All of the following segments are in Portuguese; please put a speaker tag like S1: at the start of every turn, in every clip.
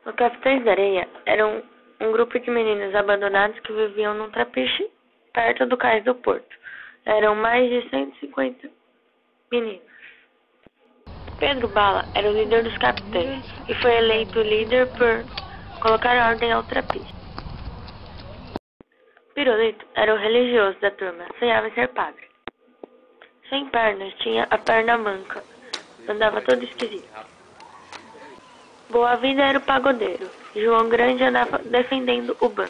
S1: Os Capitães da Areia eram um grupo de meninos abandonados que viviam num trapiche perto do cais do porto. Eram mais de 150 meninos. Pedro Bala era o líder dos capitães e foi eleito líder por colocar ordem ao trapiche. Pirulito era o religioso da turma, sonhava em ser padre. Sem pernas, tinha a perna manca, andava todo esquisito. Boa Vida era o pagodeiro, João Grande andava defendendo o bando.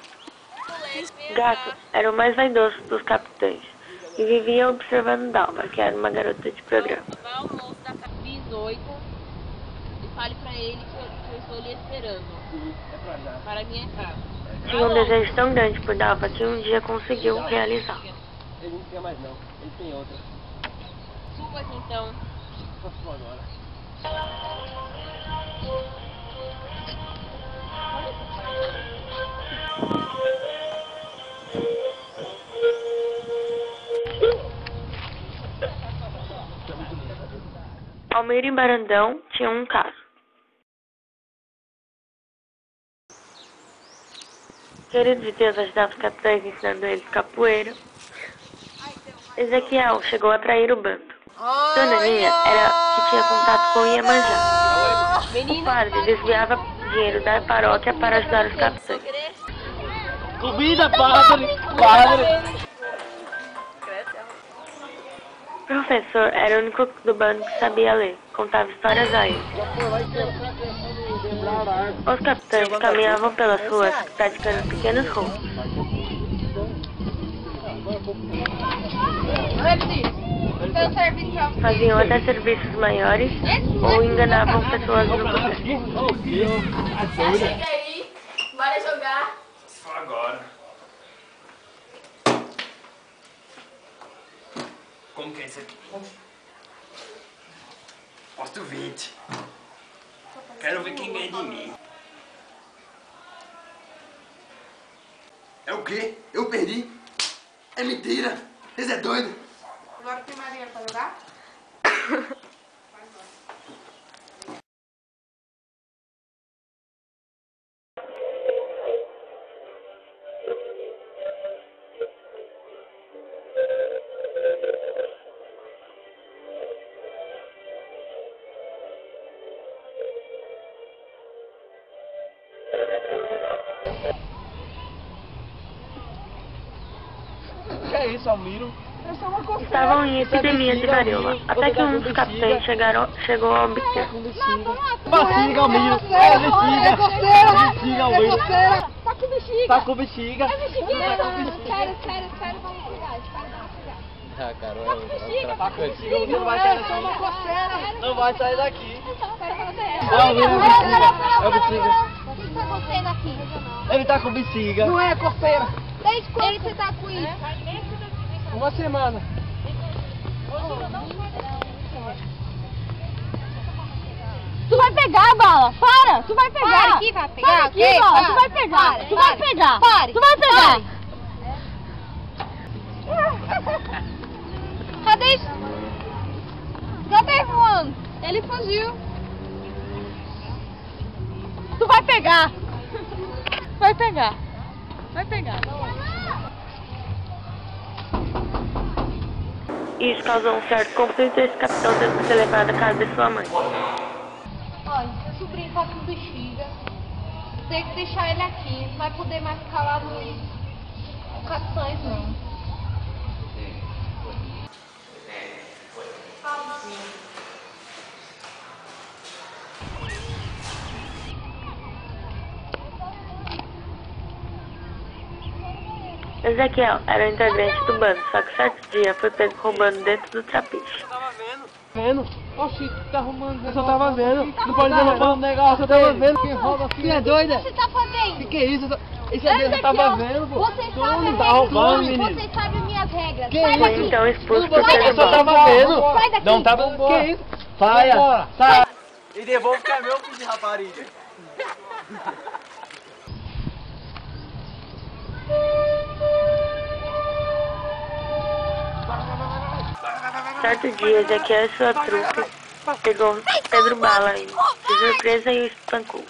S1: Gato era o mais vaidoso dos capitães e vivia observando Dalva, que era uma garota de programa.
S2: Vá ao almoço da 18 e fale pra ele que eu estou lhe esperando. Para minha casa.
S1: Tinha um desejo tão grande por Dalva que um dia conseguiu realizar.
S3: Ele não quer mais não, ele tem outra.
S2: Suba aqui então.
S3: Posso agora.
S1: Almeida e Barandão tinham um caso. Querido de Deus ajudava os capitães ensinando eles capoeira. Ezequiel chegou a trair o bando. Dona Ninha era que tinha contato com Iemanjá. O padre desviava dinheiro da paróquia para ajudar os capitães.
S3: Comida, padre! Padre!
S1: O professor era o único do bando que sabia ler, contava histórias a ele. Os capitães caminhavam pelas ruas praticando pequenos roubos. Faziam até serviços maiores ou enganavam pessoas no poder.
S4: Chega aí, bora jogar.
S5: Só agora. Como que é isso aqui? Posto 20. Quero ver quem ganha de mim. É o quê? Eu perdi? É mentira! Vocês é doido?
S4: Agora tem Maria pra jogar?
S3: Que é isso, Almiro? Essa é uma coceira.
S1: Estavam em epidemia de varíola, até que um dos capitães chegou a obter.
S3: Bexiga, Almiro. É bexiga. É bexiga, Almiro.
S4: Tá com bexiga.
S3: Tá com bexiga.
S4: É bexiguinha. Sério, vamos cuidar.
S3: Ah, Carol, tá com bexiga, Almiro. Não vai sair daqui. Não vai sair daqui. É, Almiro, bexiga. É bexiga.
S4: O que tá acontecendo aqui?
S3: Ele tá com bexiga.
S4: Não é coceira. Desde quando você tá com isso?
S3: Uma semana.
S4: Tu vai pegar, Bala! Para! Tu vai pegar!
S2: Para aqui, vai pegar,
S4: Para aqui,
S2: ok?
S4: Bala!
S2: Para,
S4: Tu vai pegar!
S2: pare,
S4: Tu vai
S2: pare,
S4: pegar!
S2: pare,
S4: Tu vai pegar!
S2: Cadê isso? Cadê voando? Ele fugiu.
S4: Tu vai pegar! Vai pegar! Vai pegar!
S1: Isso causou um certo conflito e esse capitão teve que ser levado à casa de sua mãe.
S4: Olha, seu sobrinho tá com bexiga. Tem que deixar ele aqui. Não vai poder mais ficar lá no Capitães, não.
S1: Ezequiel era o integrante do bando, só que certo dia foi pego roubando dentro do trapiche.
S3: Vendo? Oxi, tá arrumando. Eu só tava vendo. Não pode ver não, negócio. Eu tava vendo quem rouba assim. Você é doida?
S4: O que você tá fazendo?
S3: Que é isso? Isso é Deus, eu tava vendo, pô.
S4: Você
S3: Tu
S4: sabe
S3: não
S4: as
S3: tá
S4: regras do
S3: roubando,
S4: jogo,
S3: menino.
S4: você sabe as minhas regras.
S3: Que
S4: Sai
S3: isso?
S1: Foi
S4: daqui.
S1: então expulso por
S3: Eu
S1: Pedro
S3: só
S1: Bala.
S3: tava vendo.
S4: Sai daqui.
S3: Não tava. Que isso? Saia. Sai. E devolve que é meu, filho de rapariga.
S1: Certo dia, Ezequiel e sua trupe pegou Pedro Bala de surpresa e o espancou.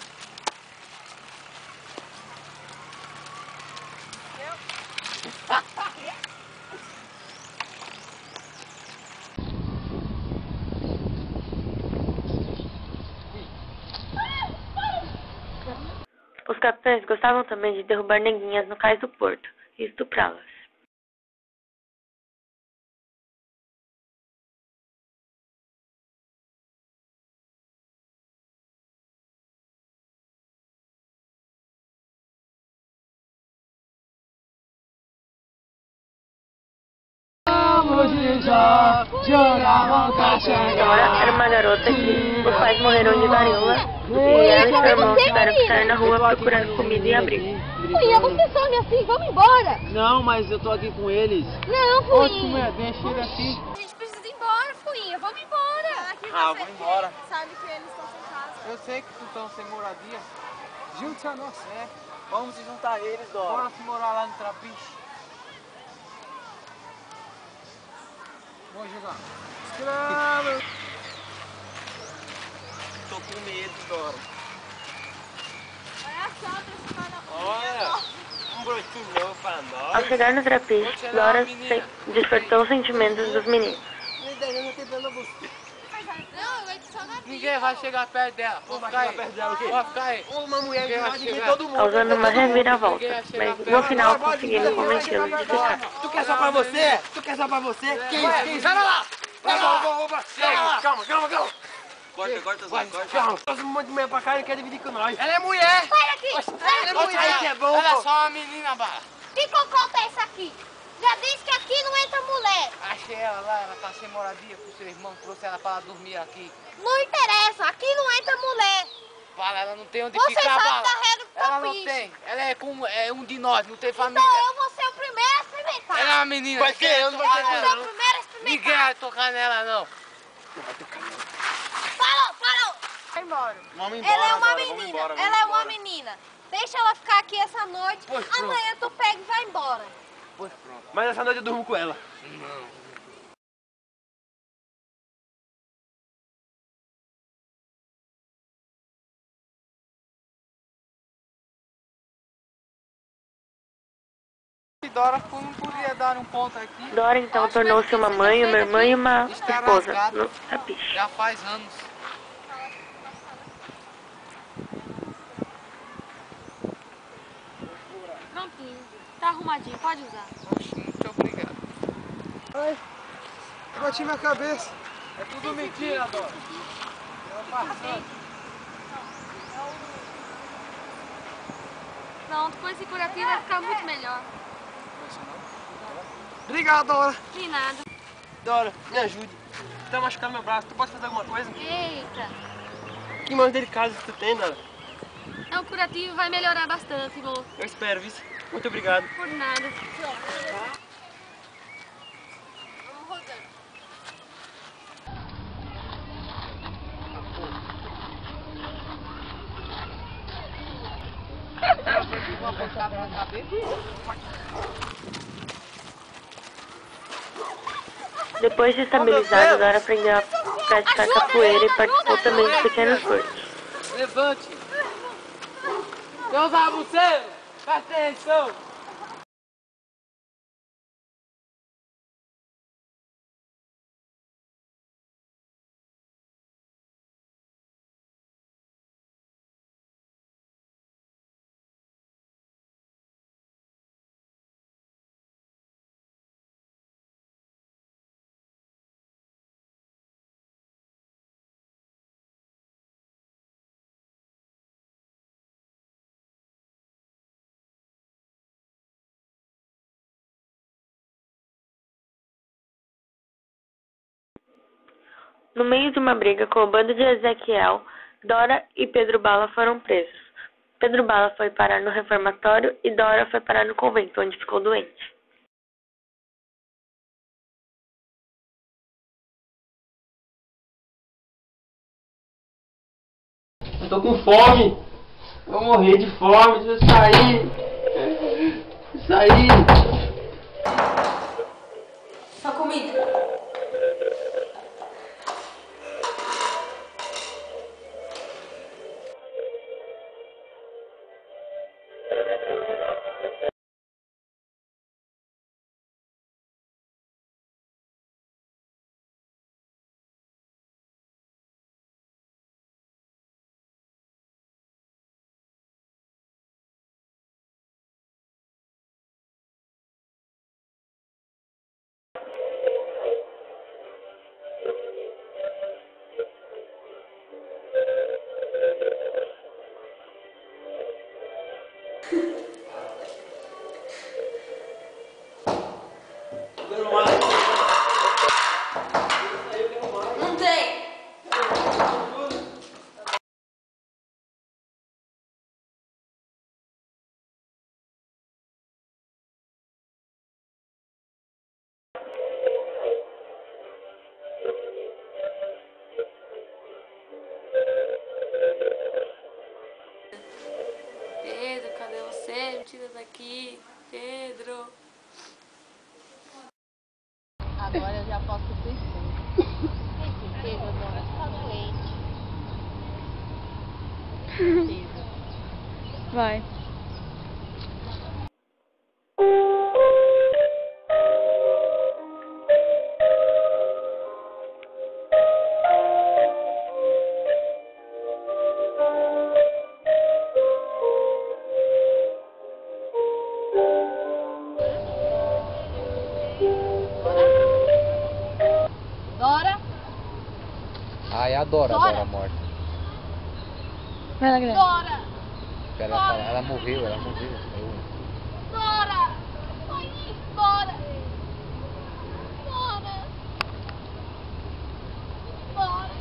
S1: capitães gostavam também de derrubar neguinhas no cais do porto e estuprá-las. Dora era uma garota que os pais morreram de varíola e ela e seu irmão tiveram que sair na rua procurando comida e abrigo.
S4: Fuinha, você some assim, vamos embora.
S3: Não, mas eu tô aqui com eles.
S4: Não, Fuinha.
S3: Deixa ele assim.
S4: A gente precisa ir embora, Fuinha, vamos embora.
S3: Vou embora.
S4: Sabe que eles estão sem casa.
S3: Eu sei que tu estão sem moradia.
S5: Junte a nós.
S3: É. Vamos se juntar a eles, Dora. Bora se morar lá no Trapiche.
S5: Vamos jogar. Escravo.
S3: Tô com medo, Dora.
S4: Olha só, pessoal.
S3: Olha, um brotinho novo pra nós.
S1: Ao chegar no trapiche, Dora despertou os sentimentos dos meninos.
S4: Não, eu só na
S3: Ninguém vai chegar perto dela. Pode ficar aí. Pode ficar aí.
S5: Uma mulher
S3: Ninguém vai
S5: de
S3: chegar.
S5: todo mundo.
S1: Causando uma reviravolta, mas no final conseguiram convencê-los de ficar.
S5: Tu quer só pra você? Tu quer só pra você? Quem? Sai lá! Opa! Calma.
S3: Corta.
S5: Calma. Trouxe um monte de mulher pra cá e não quer dividir com nós.
S3: Ela é mulher.
S4: Sai daqui!
S5: Ela é mulher. Aí que é bom,
S3: Ela é
S5: pô.
S3: só uma menina, Bala.
S4: Que cocota é essa aqui? Já disse que aqui não entra mulher.
S3: Achei ela lá, ela tá sem moradia com seu irmão, trouxe ela pra dormir aqui.
S4: Não interessa, aqui não entra mulher.
S3: Bala, ela não tem onde
S4: Você
S3: ficar,
S4: sabe
S3: Bala.
S4: da regra do
S3: Ela não
S4: Trapiche.
S3: tem. Ela é como um de nós, não tem família.
S4: Então eu vou ser o primeiro a experimentar.
S3: Ela é uma menina.
S5: Vai ser, eu não vou
S3: tocar
S5: querer,
S3: nela,
S4: Eu vou ser o primeiro a experimentar.
S3: Ninguém vai tocar nela, não.
S4: Parou! Vai embora.
S5: Vamos embora,
S4: Ela é uma
S5: Dora,
S4: menina,
S5: vamos embora,
S4: ela é uma menina. Deixa ela ficar aqui essa noite.
S3: Pois pronto.
S4: Amanhã tu pega e vai embora.
S3: Pois pronto.
S5: Mas essa noite eu durmo com ela.
S3: Não. Dora não podia dar um ponto aqui.
S1: Dora então tornou-se uma mãe, uma irmã e uma
S3: Está
S1: esposa
S3: rasgado.
S1: no trapiche.
S3: Já faz anos.
S4: Prontinho, tá arrumadinho, pode usar.
S3: Oxe, muito obrigado.
S5: Ai, bati minha cabeça.
S3: É tudo mentira, Dora.
S4: Pronto, com esse curativo vai ficar muito melhor.
S5: Obrigado, Dora.
S4: De nada.
S5: Dora, me ajude. Tá machucando meu braço. Tu pode fazer alguma coisa?
S4: Eita,
S5: Que mãos delicadas tu tem, Dora?
S4: é um curativo, vai melhorar bastante, moço.
S5: Eu espero, viu? Muito obrigado.
S4: Por nada.
S1: Depois de estabilizada, Dora aprendeu a praticar capoeira e participou também de pequenos cursos.
S3: Levante. Meus abuceiros, presta atenção.
S1: No meio de uma briga com o bando de Ezequiel, Dora e Pedro Bala foram presos. Pedro Bala foi parar no reformatório e Dora foi parar no convento, onde ficou doente.
S5: Eu tô com fome. Eu vou morrer de fome. Deixa eu sair.
S4: Sua comida.
S1: Tira daqui, Pedro.
S2: Agora eu já posso descer. Certeza, dona, tá doente. Certeza.
S6: Vai.
S2: Dora?
S3: Ai, adoro a
S2: Dora.
S3: Dora morta.
S6: Vai lá, Guilherme.
S2: Dora!
S3: Espera ela falar. Ela morreu.
S2: Dora! Mãe, Dora! Dora! Dora!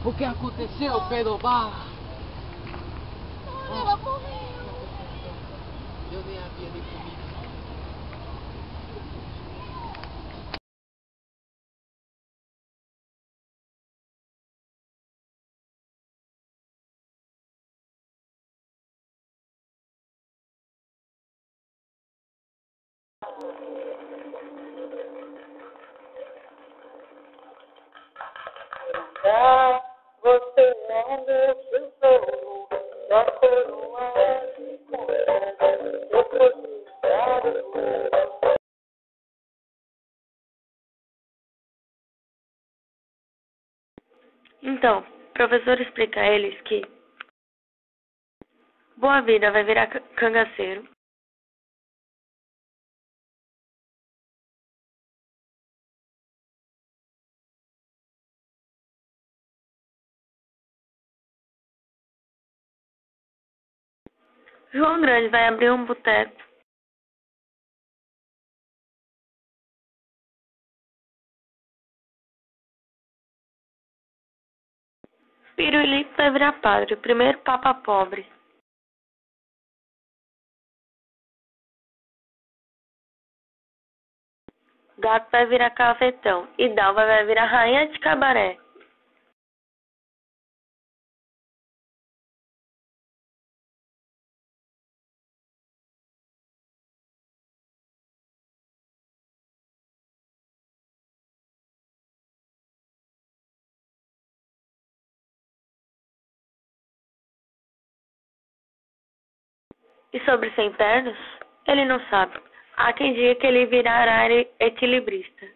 S3: O que aconteceu, Pedro Barra?
S2: Dora, ela morreu!
S3: Eu nem havia nem comido.
S7: Você não precisou da coroa.
S1: Então, o professor explica a eles que Boa Vida vai virar cangaceiro. João Grande vai abrir um boteco. Pirulito vai virar padre, o primeiro papa pobre. Gato vai virar cafetão e Dalva vai virar rainha de cabaré. E sobre Sem Pernas, ele não sabe. Há quem diga que ele virará equilibrista.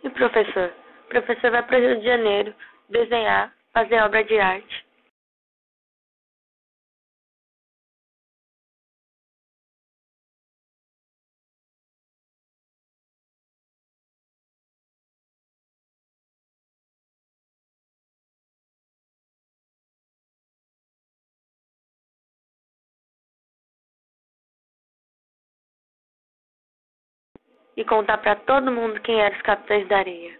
S1: E o professor? O professor vai para o Rio de Janeiro desenhar, fazer obra de arte. E contar para todo mundo quem eram os Capitães da Areia.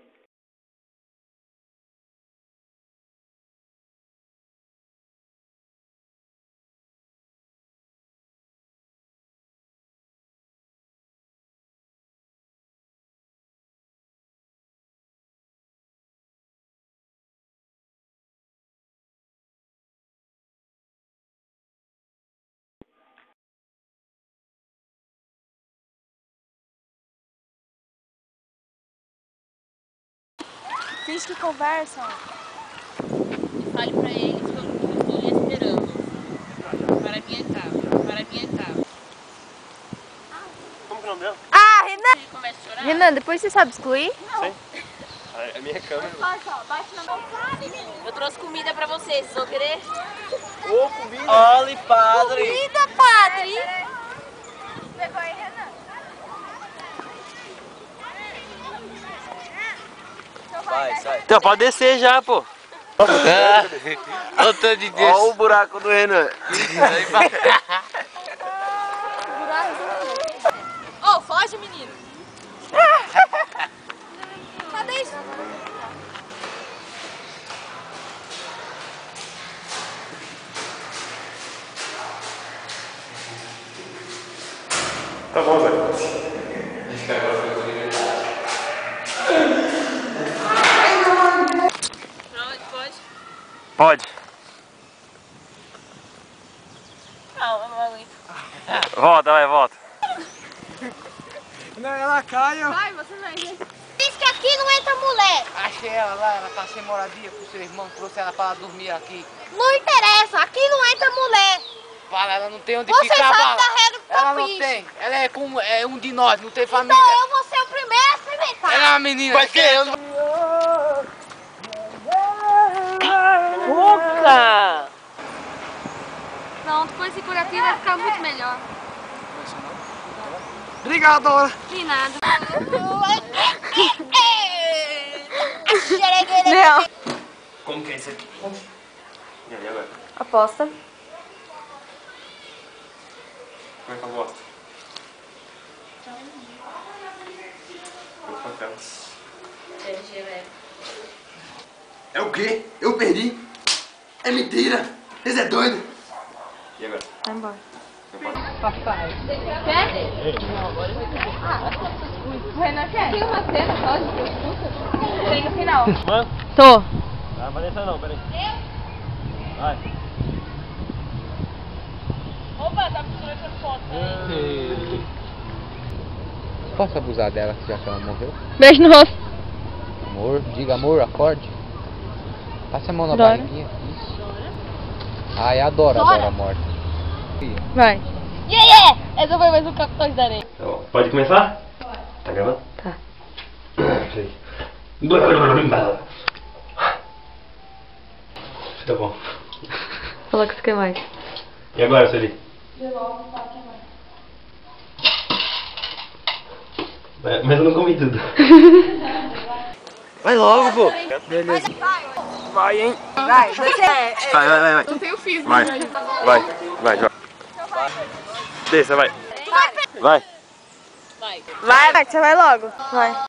S6: Finge que conversam.
S2: E fale pra eles que eu estou lhe esperando. Para minha casa. Para minha casa.
S5: Como que é o nome dela?
S6: Ah, Renan!
S2: Ele começa a chorar.
S6: Renan, depois você sabe excluir?
S5: Sim. A minha câmera.
S2: Bate na mão. Eu trouxe comida pra vocês. Vocês vão querer?
S5: Ô, comida. Olha, padre.
S6: Comida, padre!
S4: Pegou aí, Renan?
S5: Vai, sai.
S3: Então, pode descer já, pô. Olha o tanto de Deus.
S5: Olha o buraco do Renan.
S2: Ô, foge, menino.
S4: Cadê isso?
S5: Pode.
S2: Calma, não aguento.
S5: Volta, vai, volta.
S3: Não, ela cai, ó.
S6: Vai, você vai.
S4: Diz que aqui não entra mulher.
S3: Achei ela lá, ela tá sem moradia com seu irmão, trouxe ela pra dormir aqui.
S4: Não interessa, aqui não entra mulher.
S3: Fala, ela não tem onde
S4: Você
S3: ficar,
S4: sabe
S3: Bala.
S4: da regra do
S3: Ela não
S4: Topiche.
S3: tem, ela é como um de nós, não tem família.
S4: Então eu vou ser o primeiro a experimentar.
S3: Ela é uma menina.
S5: Vai ser eu.
S2: Boca!
S6: Não, depois de curativo vai ficar muito melhor.
S3: Obrigado, Dora.
S6: De nada.
S4: Não.
S5: Como que é isso aqui? E aí, agora?
S6: Aposta.
S5: Como é que eu gosto? Quantos papel? É o quê? Eu perdi? É mentira! Vocês é doido? E agora?
S6: Vai embora. Tem uma cena só de disputa? Tem no final.
S2: Tô.
S5: Ah, vai nessa não, peraí. Vai.
S2: Opa, tá tirando foto.
S3: Posso abusar dela já que ela morreu?
S2: Beijo no rosto.
S3: Amor, diga amor, acorde. Passa a mão na
S2: Dora.
S3: barriguinha. Isso. Ai, adoro a morte.
S2: Vai.
S4: Yeah! Essa foi mais um Capitães da Areia.
S5: Então, pode começar? Tá gravando?
S2: Tá.
S5: Peraí. Tá bom.
S2: Fala que você quer mais.
S5: E agora, Sueli? Mas eu não comi tudo. Vai logo, pô. Beleza. Vai, hein?
S6: Vai, você é.
S5: Vai.
S6: Não tem o físico.
S5: Vai, joga. Desça, vai. Vai.
S2: Vai.
S6: Vai, você vai logo. Vai.